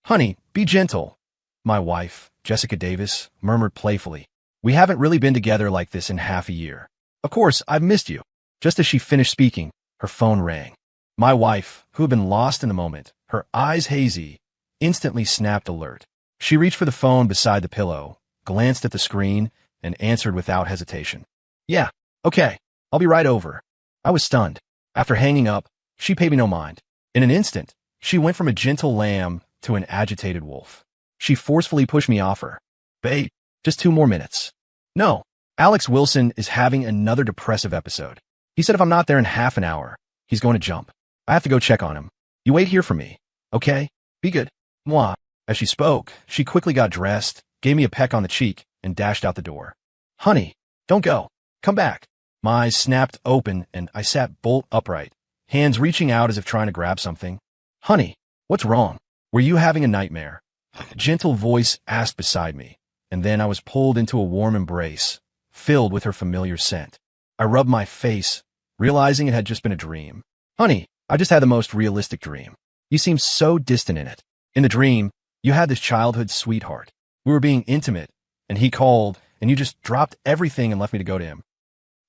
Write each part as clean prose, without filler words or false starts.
Honey, be gentle. My wife, Jessica Davis, murmured playfully. We haven't really been together like this in half a year. Of course, I've missed you. Just as she finished speaking, her phone rang. My wife, who had been lost in the moment, her eyes hazy, instantly snapped alert. She reached for the phone beside the pillow, glanced at the screen, and answered without hesitation. Yeah, okay, I'll be right over. I was stunned. After hanging up, she paid me no mind. In an instant, she went from a gentle lamb to an agitated wolf. She forcefully pushed me off her. Babe, just 2 more minutes. No, Alex Wilson is having another depressive episode. He said if I'm not there in half an hour, he's going to jump. I have to go check on him. You wait here for me, okay? Be good. Mwah. As she spoke, she quickly got dressed, gave me a peck on the cheek, and dashed out the door. Honey, don't go. Come back. My eyes snapped open, and I sat bolt upright, hands reaching out as if trying to grab something. Honey, what's wrong? Were you having a nightmare? A gentle voice asked beside me, and then I was pulled into a warm embrace, filled with her familiar scent. I rubbed my face, realizing it had just been a dream. Honey, I just had the most realistic dream. You seemed so distant in it. In the dream, you had this childhood sweetheart. We were being intimate, and he called, and you just dropped everything and left me to go to him.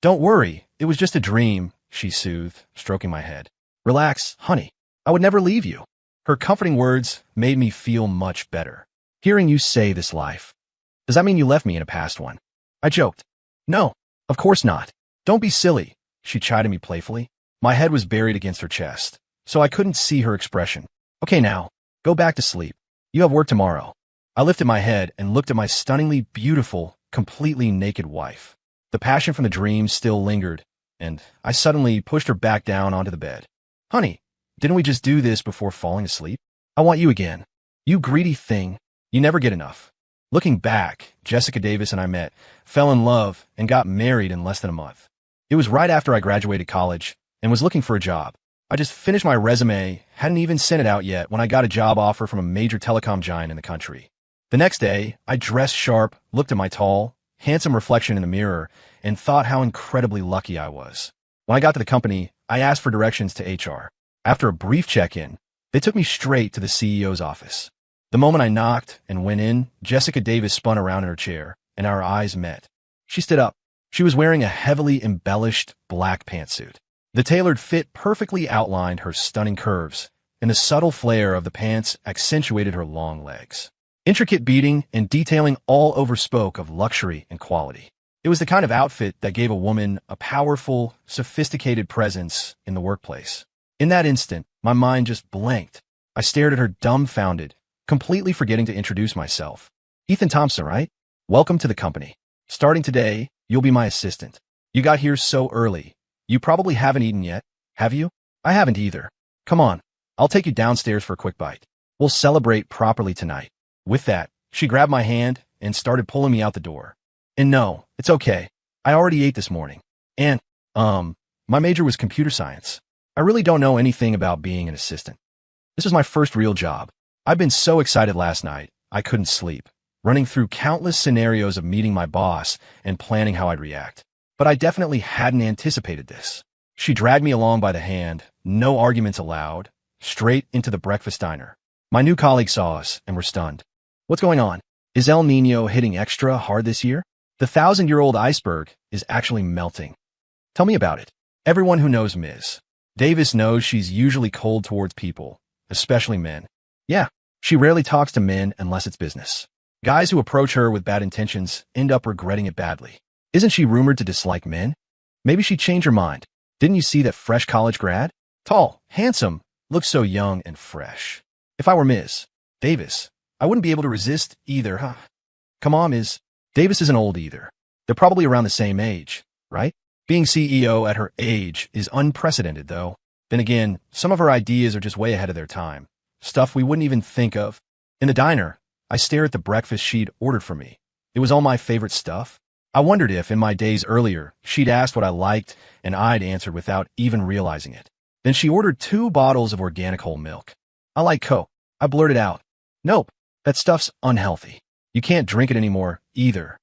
Don't worry, it was just a dream, she soothed, stroking my head. Relax, honey. I would never leave you. Her comforting words made me feel much better. Hearing you say this life. Does that mean you left me in a past one? I joked. No, of course not. Don't be silly, she chided me playfully. My head was buried against her chest, so I couldn't see her expression. Okay now, go back to sleep. You have work tomorrow. I lifted my head and looked at my stunningly beautiful, completely naked wife. The passion from the dream still lingered, and I suddenly pushed her back down onto the bed. Honey, didn't we just do this before falling asleep? I want you again. You greedy thing. You never get enough. Looking back, Jessica Davis and I met, fell in love, and got married in less than a month. It was right after I graduated college and was looking for a job. I just finished my resume, hadn't even sent it out yet when I got a job offer from a major telecom giant in the country. The next day, I dressed sharp, looked at my tall, handsome reflection in the mirror, and thought how incredibly lucky I was. When I got to the company, I asked for directions to HR. After a brief check-in, they took me straight to the CEO's office. The moment I knocked and went in, Jessica Davis spun around in her chair, and our eyes met. She stood up. She was wearing a heavily embellished black pantsuit. The tailored fit perfectly outlined her stunning curves, and the subtle flare of the pants accentuated her long legs. Intricate beading and detailing all over spoke of luxury and quality. It was the kind of outfit that gave a woman a powerful, sophisticated presence in the workplace. In that instant, my mind just blanked. I stared at her dumbfounded, completely forgetting to introduce myself. Ethan Thompson, right? Welcome to the company. Starting today, you'll be my assistant. You got here so early. You probably haven't eaten yet, have you? I haven't either. Come on, I'll take you downstairs for a quick bite. We'll celebrate properly tonight. With that, she grabbed my hand and started pulling me out the door. And no, it's okay. I already ate this morning. And, my major was computer science. I really don't know anything about being an assistant. This was my first real job. I've been so excited last night, I couldn't sleep, running through countless scenarios of meeting my boss and planning how I'd react. But I definitely hadn't anticipated this. She dragged me along by the hand, no arguments allowed, straight into the breakfast diner. My new colleagues saw us and were stunned. What's going on? Is El Niño hitting extra hard this year? The 1,000-year-old iceberg is actually melting. Tell me about it. Everyone who knows Ms. Davis knows she's usually cold towards people, especially men. Yeah, she rarely talks to men unless it's business. Guys who approach her with bad intentions end up regretting it badly. Isn't she rumored to dislike men? Maybe she changed her mind. Didn't you see that fresh college grad? Tall, handsome, looks so young and fresh. If I were Ms. Davis, I wouldn't be able to resist either, huh? Come on, Ms. Davis isn't old either. They're probably around the same age, right? Being CEO at her age is unprecedented, though. Then again, some of her ideas are just way ahead of their time. Stuff we wouldn't even think of. In the diner, I stared at the breakfast she'd ordered for me. It was all my favorite stuff. I wondered if, in my days earlier, she'd asked what I liked, and I'd answered without even realizing it. Then she ordered 2 bottles of organic whole milk. I like Coke. I blurted out. Nope, that stuff's unhealthy. You can't drink it anymore, either.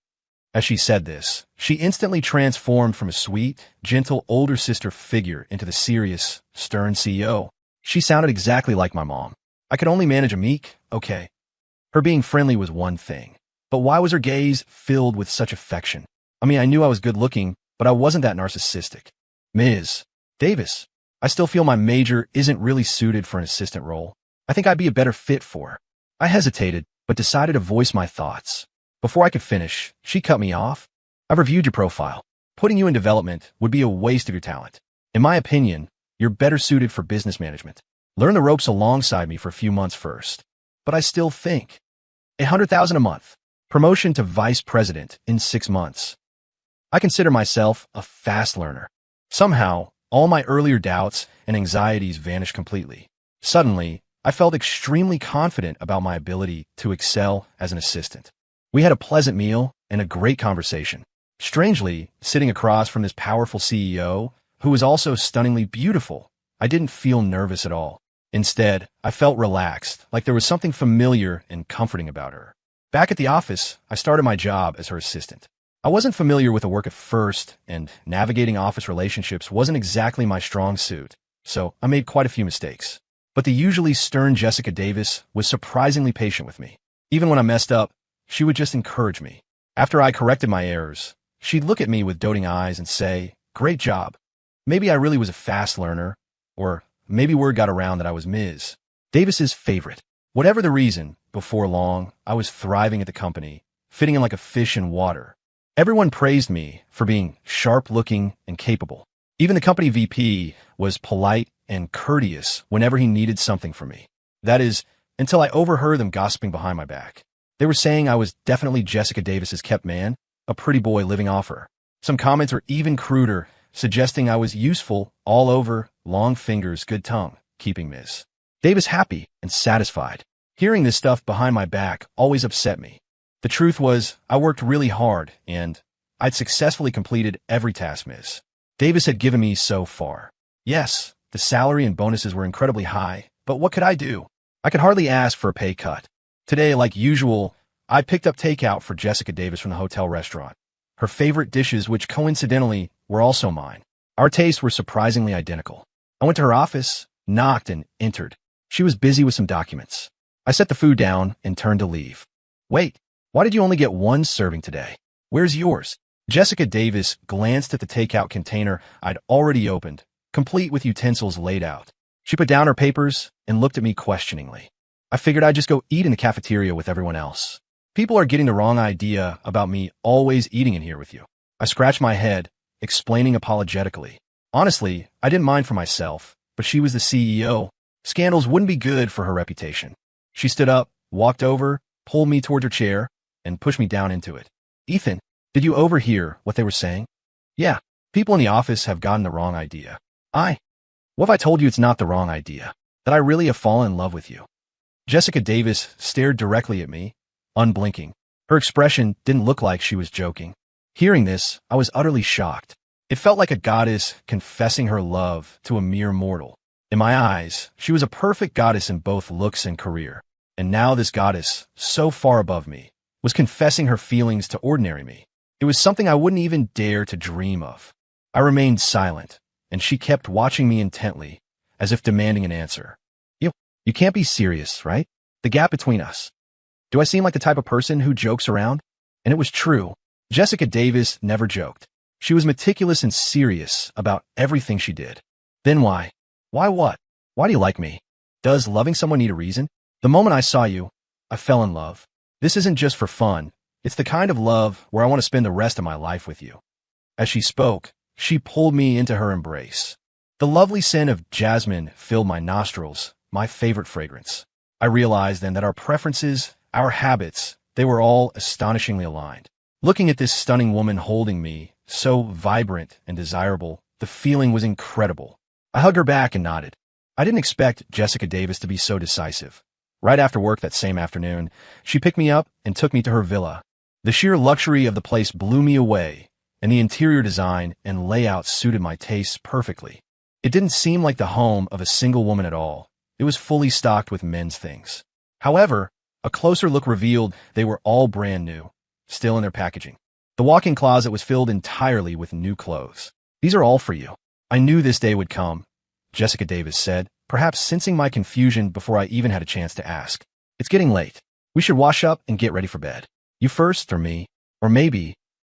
As she said this, she instantly transformed from a sweet, gentle older sister figure into the serious, stern CEO. She sounded exactly like my mom. I could only manage a meek, okay. Her being friendly was one thing. But why was her gaze filled with such affection? I mean, I knew I was good looking, but I wasn't that narcissistic. Ms. Davis, I still feel my major isn't really suited for an assistant role. I think I'd be a better fit for her. I hesitated, but decided to voice my thoughts. Before I could finish, she cut me off. I've reviewed your profile. Putting you in development would be a waste of your talent. In my opinion, you're better suited for business management. Learn the ropes alongside me for a few months first. But I still think. $100,000 a month. Promotion to vice president in 6 months. I consider myself a fast learner. Somehow, all my earlier doubts and anxieties vanished completely. Suddenly, I felt extremely confident about my ability to excel as an assistant. We had a pleasant meal and a great conversation. Strangely, sitting across from this powerful CEO, who was also stunningly beautiful, I didn't feel nervous at all. Instead, I felt relaxed, like there was something familiar and comforting about her. Back at the office, I started my job as her assistant. I wasn't familiar with the work at first, and navigating office relationships wasn't exactly my strong suit, so I made quite a few mistakes. But the usually stern Jessica Davis was surprisingly patient with me. Even when I messed up, she would just encourage me. After I corrected my errors, she'd look at me with doting eyes and say, "Great job." Maybe I really was a fast learner, or maybe word got around that I was Ms. Davis's favorite. Whatever the reason, before long, I was thriving at the company, fitting in like a fish in water. Everyone praised me for being sharp-looking and capable. Even the company VP was polite and courteous whenever he needed something from me. That is, until I overheard them gossiping behind my back. They were saying I was definitely Jessica Davis's kept man, a pretty boy living off her. Some comments were even cruder, suggesting I was useful all over, long fingers, good tongue, keeping Ms. Davis happy and satisfied. Hearing this stuff behind my back always upset me. The truth was, I worked really hard, and I'd successfully completed every task Ms. Davis had given me so far. Yes, the salary and bonuses were incredibly high, but what could I do? I could hardly ask for a pay cut. Today, like usual, I picked up takeout for Jessica Davis from the hotel restaurant. Her favorite dishes, which coincidentally were also mine. Our tastes were surprisingly identical. I went to her office, knocked, and entered. She was busy with some documents. I set the food down and turned to leave. Wait, why did you only get one serving today? Where's yours? Jessica Davis glanced at the takeout container I'd already opened, complete with utensils laid out. She put down her papers and looked at me questioningly. I figured I'd just go eat in the cafeteria with everyone else. People are getting the wrong idea about me always eating in here with you. I scratched my head, explaining apologetically. Honestly, I didn't mind for myself, but she was the CEO. Scandals wouldn't be good for her reputation. She stood up, walked over, pulled me toward her chair, and pushed me down into it. Ethan, did you overhear what they were saying? Yeah, people in the office have gotten the wrong idea. What if I told you it's not the wrong idea? That I really have fallen in love with you? Jessica Davis stared directly at me, unblinking. Her expression didn't look like she was joking. Hearing this, I was utterly shocked. It felt like a goddess confessing her love to a mere mortal. In my eyes, she was a perfect goddess in both looks and career. And now this goddess, so far above me, was confessing her feelings to ordinary me. It was something I wouldn't even dare to dream of. I remained silent, and she kept watching me intently, as if demanding an answer. You can't be serious, right? The gap between us. Do I seem like the type of person who jokes around? And it was true. Jessica Davis never joked. She was meticulous and serious about everything she did. Then why? Why what? Why do you like me? Does loving someone need a reason? The moment I saw you, I fell in love. This isn't just for fun. It's the kind of love where I want to spend the rest of my life with you. As she spoke, she pulled me into her embrace. The lovely scent of jasmine filled my nostrils, my favorite fragrance. I realized then that our preferences, our habits, they were all astonishingly aligned. Looking at this stunning woman holding me, so vibrant and desirable, the feeling was incredible. I hugged her back and nodded. I didn't expect Jessica Davis to be so decisive. Right after work that same afternoon, she picked me up and took me to her villa. The sheer luxury of the place blew me away, and the interior design and layout suited my tastes perfectly. It didn't seem like the home of a single woman at all. It was fully stocked with men's things. However, a closer look revealed they were all brand new, still in their packaging. The walk-in closet was filled entirely with new clothes. These are all for you. I knew this day would come, Jessica Davis said, perhaps sensing my confusion before I even had a chance to ask. It's getting late. We should wash up and get ready for bed. You first, or me? Or maybe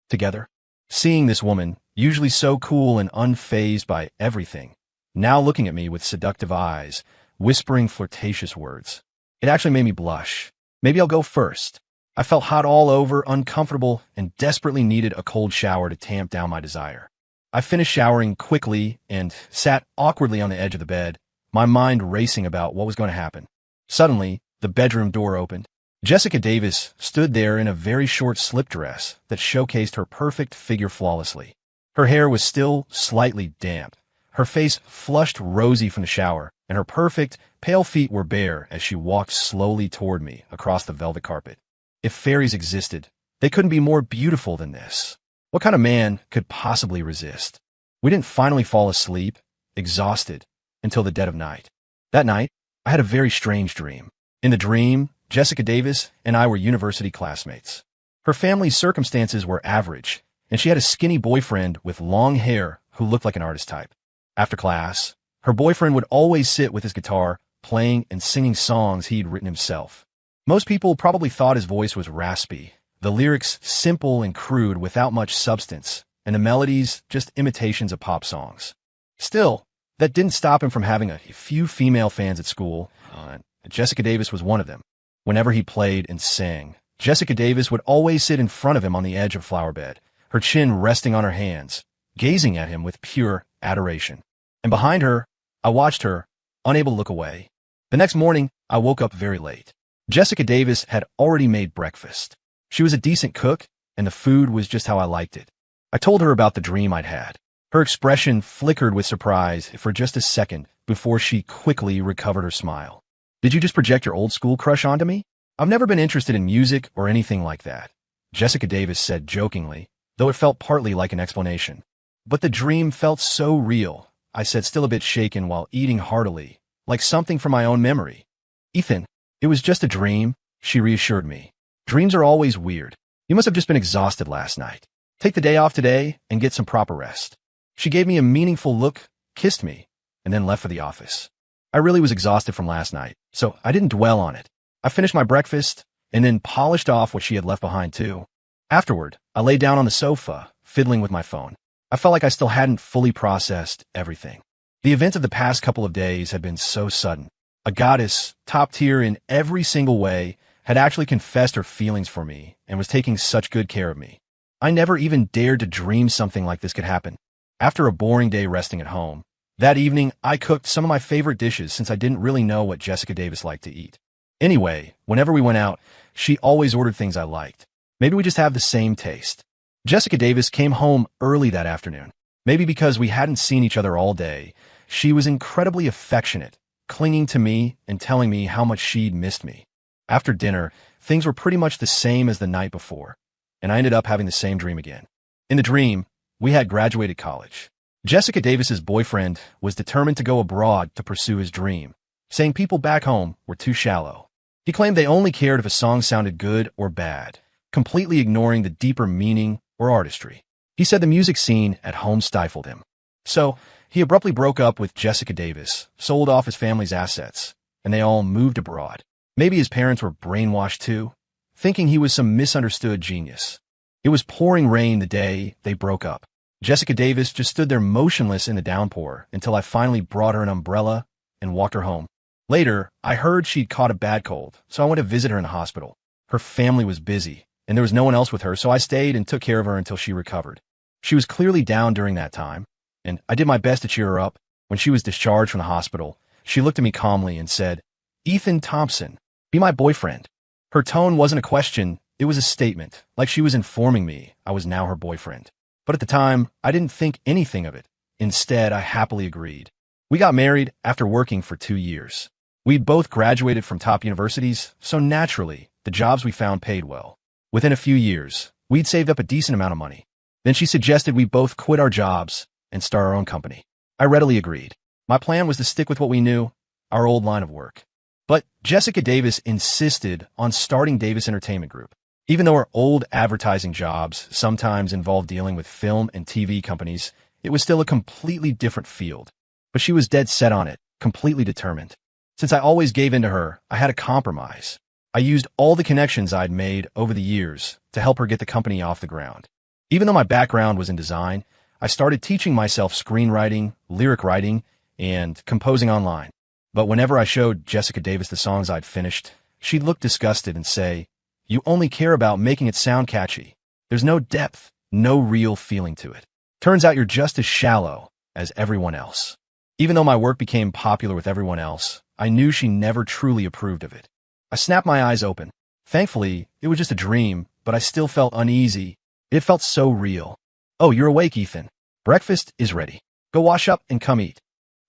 together? Seeing this woman, usually so cool and unfazed by everything, now looking at me with seductive eyes, whispering flirtatious words. It actually made me blush. Maybe I'll go first. I felt hot all over, uncomfortable, and desperately needed a cold shower to tamp down my desire. I finished showering quickly and sat awkwardly on the edge of the bed, my mind racing about what was going to happen. Suddenly, the bedroom door opened. Jessica Davis stood there in a very short slip dress that showcased her perfect figure flawlessly. Her hair was still slightly damp, her face flushed rosy from the shower, and her perfect, pale feet were bare as she walked slowly toward me across the velvet carpet. If fairies existed, they couldn't be more beautiful than this. What kind of man could possibly resist? We didn't finally fall asleep, exhausted, until the dead of night. That night, I had a very strange dream. In the dream, Jessica Davis and I were university classmates. Her family's circumstances were average, and she had a skinny boyfriend with long hair who looked like an artist type. After class, her boyfriend would always sit with his guitar, playing and singing songs he'd written himself. Most people probably thought his voice was raspy, the lyrics simple and crude without much substance, and the melodies just imitations of pop songs. Still, that didn't stop him from having a few female fans at school, and Jessica Davis was one of them. Whenever he played and sang, Jessica Davis would always sit in front of him on the edge of the flower bed, her chin resting on her hands, gazing at him with pure adoration. And behind her, I watched her, unable to look away. The next morning, I woke up very late. Jessica Davis had already made breakfast. She was a decent cook, and the food was just how I liked it. I told her about the dream I'd had. Her expression flickered with surprise for just a second before she quickly recovered her smile. Did you just project your old school crush onto me? I've never been interested in music or anything like that, Jessica Davis said jokingly, though it felt partly like an explanation. But the dream felt so real, I said, still a bit shaken while eating heartily, like something from my own memory. Ethan, it was just a dream, she reassured me. Dreams are always weird. You must have just been exhausted last night. Take the day off today and get some proper rest. She gave me a meaningful look, kissed me, and then left for the office. I really was exhausted from last night, so I didn't dwell on it. I finished my breakfast and then polished off what she had left behind too. Afterward, I lay down on the sofa, fiddling with my phone. I felt like I still hadn't fully processed everything. The events of the past couple of days had been so sudden. A goddess, top tier in every single way, had actually confessed her feelings for me and was taking such good care of me. I never even dared to dream something like this could happen. After a boring day resting at home, that evening I cooked some of my favorite dishes since I didn't really know what Jessica Davis liked to eat. Anyway, whenever we went out, she always ordered things I liked. Maybe we just have the same taste. Jessica Davis came home early that afternoon. Maybe because we hadn't seen each other all day, she was incredibly affectionate, clinging to me and telling me how much she'd missed me. After dinner, things were pretty much the same as the night before, and I ended up having the same dream again. In the dream, we had graduated college. Jessica Davis's boyfriend was determined to go abroad to pursue his dream, saying people back home were too shallow. He claimed they only cared if a song sounded good or bad, completely ignoring the deeper meaning or artistry. He said the music scene at home stifled him. So, he abruptly broke up with Jessica Davis, sold off his family's assets, and they all moved abroad. Maybe his parents were brainwashed too, thinking he was some misunderstood genius. It was pouring rain the day they broke up. Jessica Davis just stood there motionless in the downpour until I finally brought her an umbrella and walked her home. Later, I heard she'd caught a bad cold, so I went to visit her in the hospital. Her family was busy, and there was no one else with her, so I stayed and took care of her until she recovered. She was clearly down during that time, and I did my best to cheer her up. When she was discharged from the hospital, she looked at me calmly and said, "Ethan Thompson, be my boyfriend." Her tone wasn't a question, it was a statement, like she was informing me I was now her boyfriend. But at the time, I didn't think anything of it. Instead, I happily agreed. We got married after working for 2 years. We'd both graduated from top universities, so naturally, the jobs we found paid well. Within a few years, we'd saved up a decent amount of money. Then she suggested we both quit our jobs and start our own company. I readily agreed. My plan was to stick with what we knew, our old line of work. But Jessica Davis insisted on starting Davis Entertainment Group. Even though our old advertising jobs sometimes involved dealing with film and TV companies, it was still a completely different field. But she was dead set on it, completely determined. Since I always gave in to her, I had a compromise. I used all the connections I'd made over the years to help her get the company off the ground. Even though my background was in design, I started teaching myself screenwriting, lyric writing, and composing online. But whenever I showed Jessica Davis the songs I'd finished, she'd look disgusted and say, "You only care about making it sound catchy. There's no depth, no real feeling to it. Turns out you're just as shallow as everyone else." Even though my work became popular with everyone else, I knew she never truly approved of it. I snapped my eyes open. Thankfully, it was just a dream, but I still felt uneasy. It felt so real. "Oh, you're awake, Ethan. Breakfast is ready. Go wash up and come eat."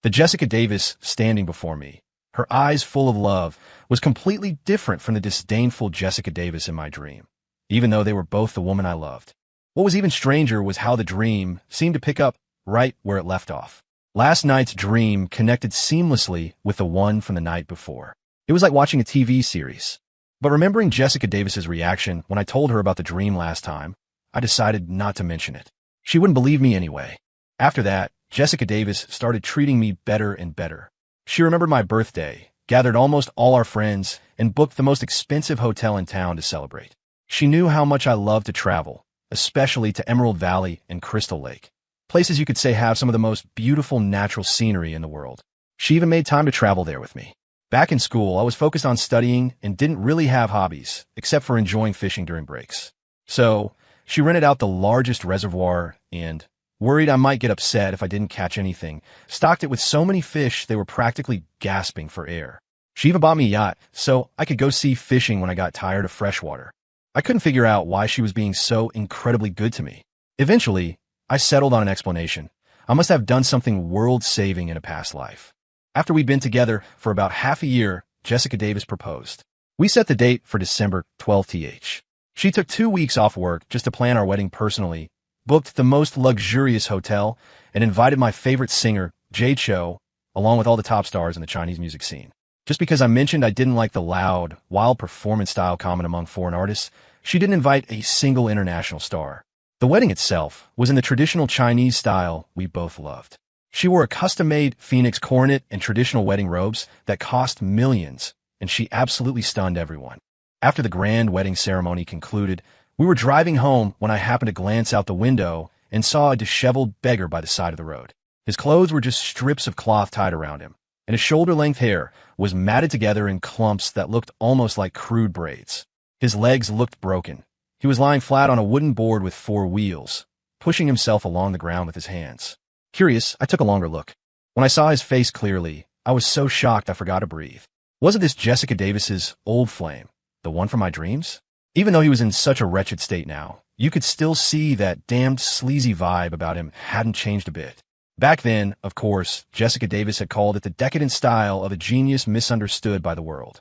The Jessica Davis standing before me, her eyes full of love, was completely different from the disdainful Jessica Davis in my dream, even though they were both the woman I loved. What was even stranger was how the dream seemed to pick up right where it left off. Last night's dream connected seamlessly with the one from the night before. It was like watching a TV series. But remembering Jessica Davis's reaction when I told her about the dream last time, I decided not to mention it. She wouldn't believe me anyway. After that, Jessica Davis started treating me better and better. She remembered my birthday, gathered almost all our friends, and booked the most expensive hotel in town to celebrate. She knew how much I loved to travel, especially to Emerald Valley and Crystal Lake, places you could say have some of the most beautiful natural scenery in the world. She even made time to travel there with me. Back in school, I was focused on studying and didn't really have hobbies, except for enjoying fishing during breaks. So, she rented out the largest reservoir and, worried I might get upset if I didn't catch anything, stocked it with so many fish they were practically gasping for air. She even bought me a yacht so I could go see fishing when I got tired of freshwater. I couldn't figure out why she was being so incredibly good to me. Eventually, I settled on an explanation. I must have done something world-saving in a past life. After we'd been together for about half a year, Jessica Davis proposed. We set the date for December 12th. She took 2 weeks off work just to plan our wedding personally, booked the most luxurious hotel, and invited my favorite singer, Jade Cho, along with all the top stars in the Chinese music scene. Just because I mentioned I didn't like the loud, wild performance style common among foreign artists, she didn't invite a single international star. The wedding itself was in the traditional Chinese style we both loved. She wore a custom-made phoenix coronet and traditional wedding robes that cost millions, and she absolutely stunned everyone. After the grand wedding ceremony concluded, we were driving home when I happened to glance out the window and saw a disheveled beggar by the side of the road. His clothes were just strips of cloth tied around him, and his shoulder-length hair was matted together in clumps that looked almost like crude braids. His legs looked broken. He was lying flat on a wooden board with 4 wheels, pushing himself along the ground with his hands. Curious, I took a longer look. When I saw his face clearly, I was so shocked I forgot to breathe. Wasn't this Jessica Davis's old flame, the one from my dreams? Even though he was in such a wretched state now, you could still see that damned sleazy vibe about him hadn't changed a bit. Back then, of course, Jessica Davis had called it the decadent style of a genius misunderstood by the world.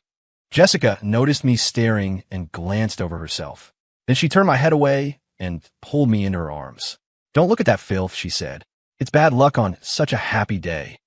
Jessica noticed me staring and glanced over herself. Then she turned my head away and pulled me into her arms. "Don't look at that filth," she said. "It's bad luck on such a happy day."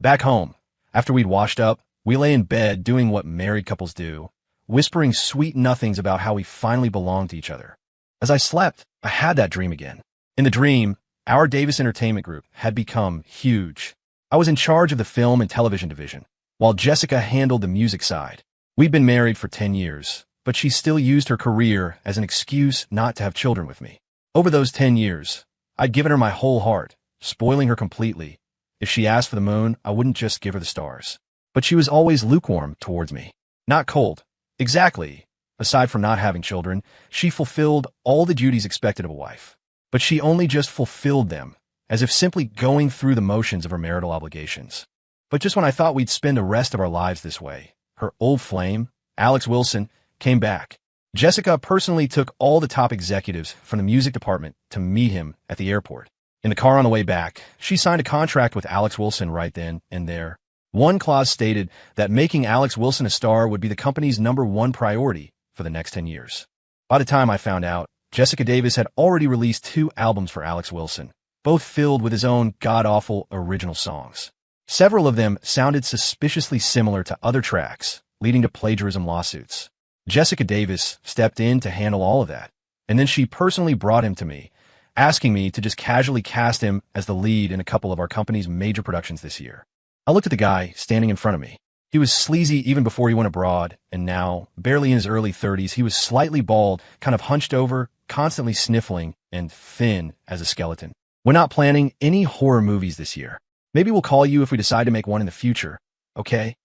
Back home, after we'd washed up, we lay in bed doing what married couples do, whispering sweet nothings about how we finally belonged to each other. As I slept, I had that dream again. In the dream, our Davis Entertainment Group had become huge. I was in charge of the film and television division, while Jessica handled the music side. We'd been married for 10 years, but she still used her career as an excuse not to have children with me. Over those 10 years, I'd given her my whole heart, spoiling her completely. If she asked for the moon, I wouldn't just give her the stars. But she was always lukewarm towards me. Not cold. Exactly. Aside from not having children, she fulfilled all the duties expected of a wife. But she only just fulfilled them, as if simply going through the motions of her marital obligations. But just when I thought we'd spend the rest of our lives this way, her old flame, Alex Wilson, came back. Jessica personally took all the top executives from the music department to meet him at the airport. In the car on the way back, she signed a contract with Alex Wilson right then and there. One clause stated that making Alex Wilson a star would be the company's #1 priority for the next 10 years. By the time I found out, Jessica Davis had already released 2 albums for Alex Wilson, both filled with his own god-awful original songs. Several of them sounded suspiciously similar to other tracks, leading to plagiarism lawsuits. Jessica Davis stepped in to handle all of that, and then she personally brought him to me, asking me to just casually cast him as the lead in a couple of our company's major productions this year. I looked at the guy standing in front of me. He was sleazy even before he went abroad, and now, barely in his early 30s, he was slightly bald, kind of hunched over, constantly sniffling, and thin as a skeleton. We're not planning any horror movies this year. Maybe we'll call you if we decide to make one in the future, okay?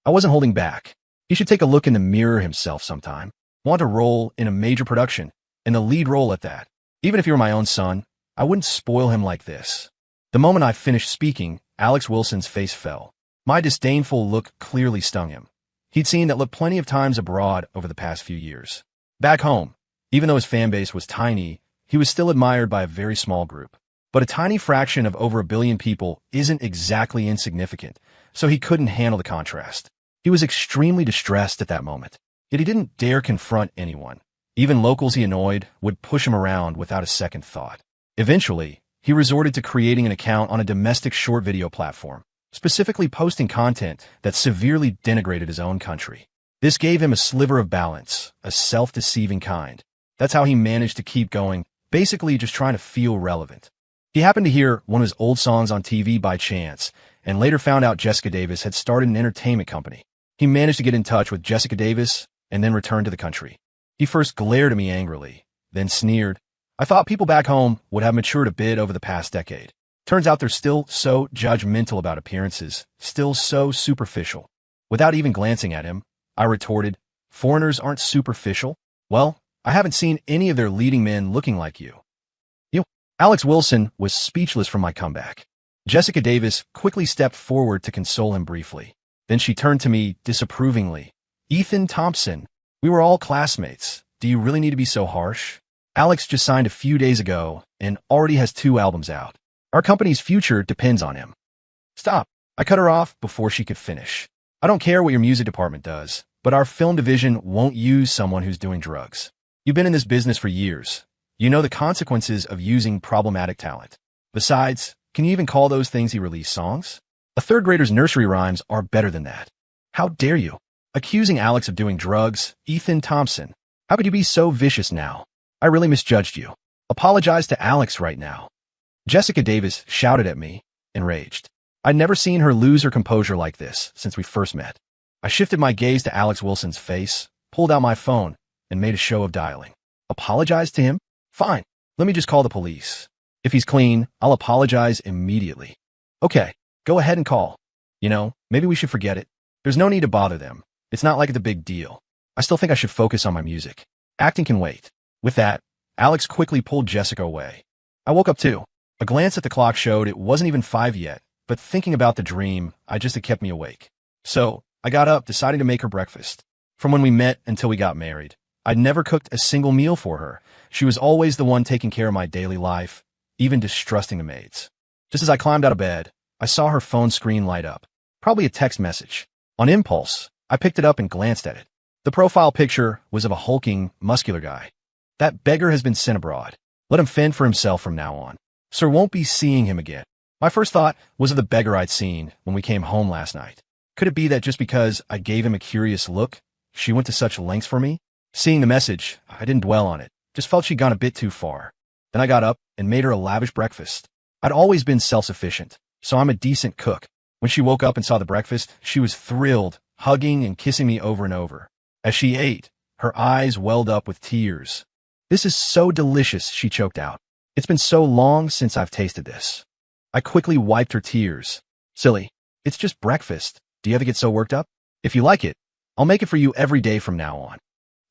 I wasn't holding back. He should take a look in the mirror himself sometime. Want a role in a major production, and the lead role at that. Even if you were my own son, I wouldn't spoil him like this. The moment I finished speaking, Alex Wilson's face fell. My disdainful look clearly stung him. He'd seen that look plenty of times abroad over the past few years. Back home, even though his fan base was tiny, he was still admired by a very small group. But a tiny fraction of over 1 billion people isn't exactly insignificant, so he couldn't handle the contrast. He was extremely distressed at that moment, yet he didn't dare confront anyone. Even locals he annoyed would push him around without a second thought. Eventually, he resorted to creating an account on a domestic short video platform, specifically posting content that severely denigrated his own country. This gave him a sliver of balance, a self-deceiving kind. That's how he managed to keep going, basically just trying to feel relevant. He happened to hear one of his old songs on TV by chance, and later found out Jessica Davis had started an entertainment company. He managed to get in touch with Jessica Davis and then returned to the country. He first glared at me angrily, then sneered. I thought people back home would have matured a bit over the past decade. Turns out they're still so judgmental about appearances, still so superficial. Without even glancing at him, I retorted, foreigners aren't superficial? Well, I haven't seen any of their leading men looking like you. Alex Wilson was speechless from my comeback. Jessica Davis quickly stepped forward to console him briefly. Then she turned to me disapprovingly. Ethan Thompson, we were all classmates. Do you really need to be so harsh? Alex just signed a few days ago and already has 2 albums out. Our company's future depends on him. Stop. I cut her off before she could finish. I don't care what your music department does, but our film division won't use someone who's doing drugs. You've been in this business for years. You know the consequences of using problematic talent. Besides, can you even call those things he released songs? A 3rd grader's nursery rhymes are better than that. How dare you? Accusing Alex of doing drugs, Ethan Thompson. How could you be so vicious now? I really misjudged you. Apologize to Alex right now. Jessica Davis shouted at me, enraged. I'd never seen her lose her composure like this since we first met. I shifted my gaze to Alex Wilson's face, pulled out my phone, and made a show of dialing. Apologize to him? Fine. Let me just call the police. If he's clean, I'll apologize immediately. Okay, go ahead and call. You know, maybe we should forget it. There's no need to bother them. It's not like it's a big deal. I still think I should focus on my music. Acting can wait. With that, Alex quickly pulled Jessica away. I woke up too. A glance at the clock showed it wasn't even 5 yet, but thinking about the dream, I just had kept me awake. So, I got up, deciding to make her breakfast. From when we met until we got married, I'd never cooked a single meal for her. She was always the one taking care of my daily life, even distrusting the maids. Just as I climbed out of bed, I saw her phone screen light up. Probably a text message. On impulse, I picked it up and glanced at it. The profile picture was of a hulking, muscular guy. That beggar has been sent abroad. Let him fend for himself from now on. Sir won't be seeing him again. My first thought was of the beggar I'd seen when we came home last night. Could it be that just because I gave him a curious look, she went to such lengths for me? Seeing the message, I didn't dwell on it. Just felt she'd gone a bit too far. Then I got up and made her a lavish breakfast. I'd always been self-sufficient, so I'm a decent cook. When she woke up and saw the breakfast, she was thrilled, hugging and kissing me over and over. As she ate, her eyes welled up with tears. This is so delicious, she choked out. It's been so long since I've tasted this. I quickly wiped her tears. Silly, it's just breakfast. Do you ever get so worked up? If you like it, I'll make it for you every day from now on.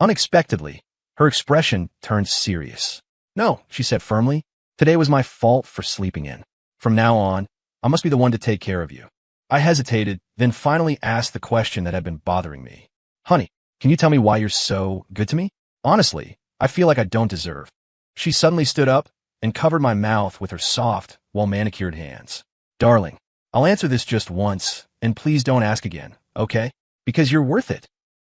Unexpectedly, her expression turned serious. No, she said firmly. Today was my fault for sleeping in. From now on, I must be the one to take care of you. I hesitated, then finally asked the question that had been bothering me. Honey, can you tell me why you're so good to me? Honestly, I feel like I don't deserve. She suddenly stood up and covered my mouth with her soft, well-manicured hands. Darling, I'll answer this just once, and please don't ask again, okay? Because you're worth it.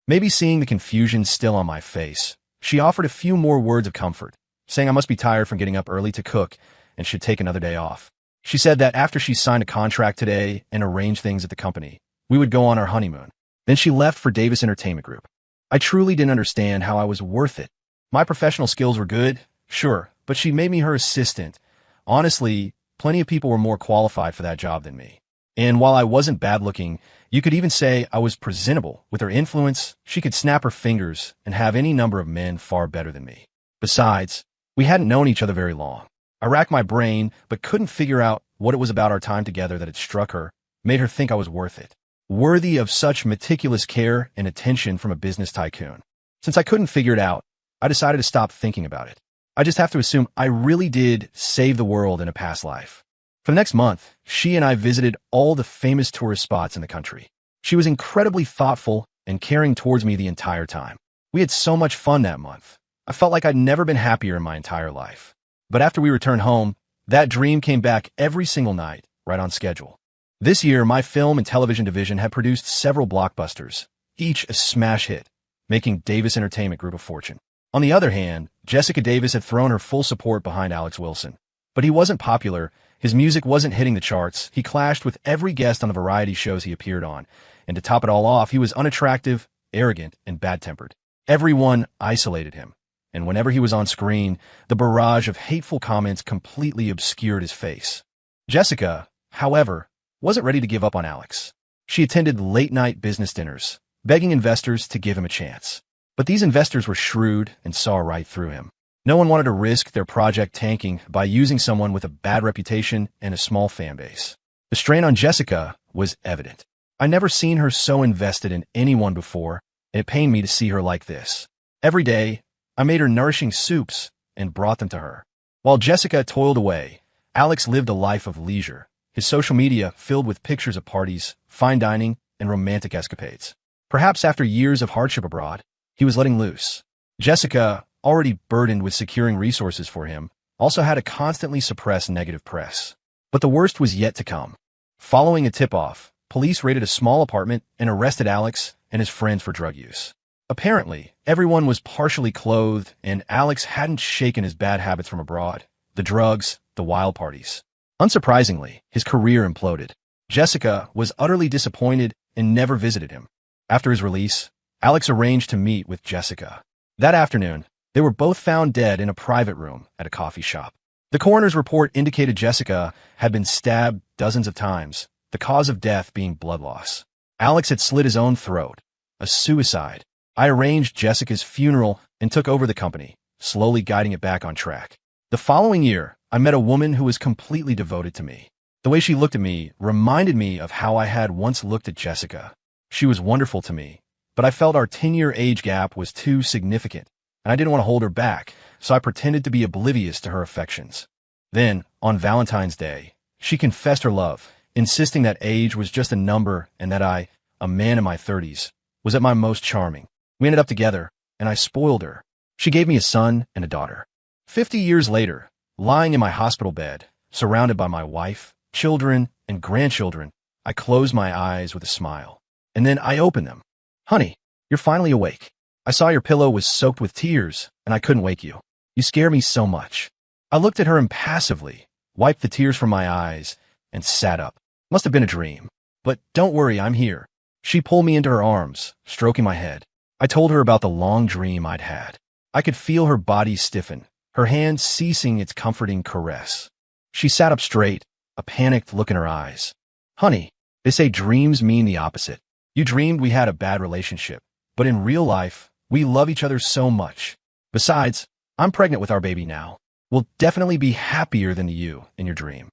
Maybe seeing the confusion still on my face, she offered a few more words of comfort, saying I must be tired from getting up early to cook and should take another day off. She said that after she signed a contract today and arranged things at the company, we would go on our honeymoon. Then she left for Davis Entertainment Group. I truly didn't understand how I was worth it. My professional skills were good, sure, but she made me her assistant. Honestly, plenty of people were more qualified for that job than me. And while I wasn't bad-looking, you could even say I was presentable. With her influence, she could snap her fingers and have any number of men far better than me. Besides, we hadn't known each other very long. I racked my brain, but couldn't figure out what it was about our time together that had struck her, made her think I was worth it. Worthy of such meticulous care and attention from a business tycoon. Since I couldn't figure it out, I decided to stop thinking about it. I just have to assume I really did save the world in a past life. For the next month, she and I visited all the famous tourist spots in the country. She was incredibly thoughtful and caring towards me the entire time. We had so much fun that month. I felt like I'd never been happier in my entire life. But after we returned home, that dream came back every single night, right on schedule. This year, my film and television division had produced several blockbusters, each a smash hit, making Davis Entertainment Group a fortune. On the other hand, Jessica Davis had thrown her full support behind Alex Wilson. But he wasn't popular, his music wasn't hitting the charts, he clashed with every guest on the variety shows he appeared on, and to top it all off, he was unattractive, arrogant, and bad-tempered. Everyone isolated him, and whenever he was on screen, the barrage of hateful comments completely obscured his face. Jessica, however, wasn't ready to give up on Alex. She attended late-night business dinners, begging investors to give him a chance. But these investors were shrewd and saw right through him. No one wanted to risk their project tanking by using someone with a bad reputation and a small fan base. The strain on Jessica was evident. I'd never seen her so invested in anyone before, and it pained me to see her like this. Every day, I made her nourishing soups and brought them to her. While Jessica toiled away, Alex lived a life of leisure, his social media filled with pictures of parties, fine dining, and romantic escapades. Perhaps after years of hardship abroad, he was letting loose. Jessica, already burdened with securing resources for him, also had to constantly suppress negative press. But the worst was yet to come. Following a tip-off, police raided a small apartment and arrested Alex and his friends for drug use. Apparently, everyone was partially clothed, and Alex hadn't shaken his bad habits from abroad. The drugs, the wild parties. Unsurprisingly, his career imploded. Jessica was utterly disappointed and never visited him. After his release, Alex arranged to meet with Jessica. That afternoon, they were both found dead in a private room at a coffee shop. The coroner's report indicated Jessica had been stabbed dozens of times, the cause of death being blood loss. Alex had slit his own throat, a suicide. I arranged Jessica's funeral and took over the company, slowly guiding it back on track. The following year, I met a woman who was completely devoted to me. The way she looked at me reminded me of how I had once looked at Jessica. She was wonderful to me, but I felt our 10-year age gap was too significant, and I didn't want to hold her back, so I pretended to be oblivious to her affections. Then, on Valentine's Day, she confessed her love, insisting that age was just a number and that I, a man in my 30s, was at my most charming. We ended up together, and I spoiled her. She gave me a son and a daughter. 50 years later, lying in my hospital bed, surrounded by my wife, children, and grandchildren, I closed my eyes with a smile. And then I opened them. Honey, you're finally awake. I saw your pillow was soaked with tears, and I couldn't wake you. You scare me so much. I looked at her impassively, wiped the tears from my eyes, and sat up. Must have been a dream. But don't worry, I'm here. She pulled me into her arms, stroking my head. I told her about the long dream I'd had. I could feel her body stiffen, her hand ceasing its comforting caress. She sat up straight, a panicked look in her eyes. Honey, they say dreams mean the opposite. You dreamed we had a bad relationship, but in real life, we love each other so much. Besides, I'm pregnant with our baby now. We'll definitely be happier than you in your dream.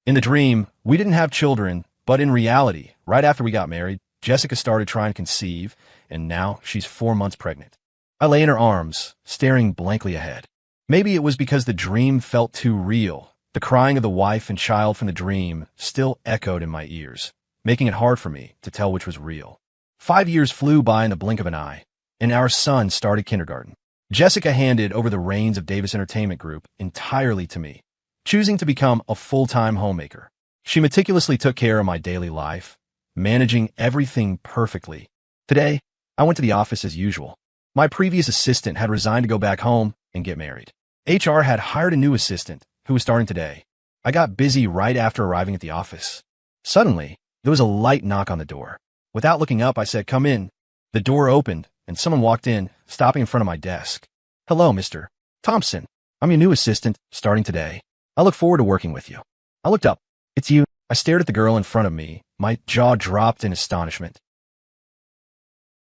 In the dream, we didn't have children, but in reality, right after we got married, Jessica started trying to conceive, and now she's 4 months pregnant. I lay in her arms, staring blankly ahead. Maybe it was because the dream felt too real. The crying of the wife and child from the dream still echoed in my ears, making it hard for me to tell which was real. 5 years flew by in the blink of an eye, and our son started kindergarten. Jessica handed over the reins of Davis Entertainment Group entirely to me, choosing to become a full-time homemaker. She meticulously took care of my daily life, managing everything perfectly. Today, I went to the office as usual. My previous assistant had resigned to go back home and get married. HR had hired a new assistant who was starting today. I got busy right after arriving at the office. Suddenly, there was a light knock on the door. Without looking up, I said, "Come in." The door opened, and someone walked in, stopping in front of my desk. "Hello, Mr. Thompson. I'm your new assistant, starting today. I look forward to working with you." I looked up. "It's you." I stared at the girl in front of me, my jaw dropped in astonishment.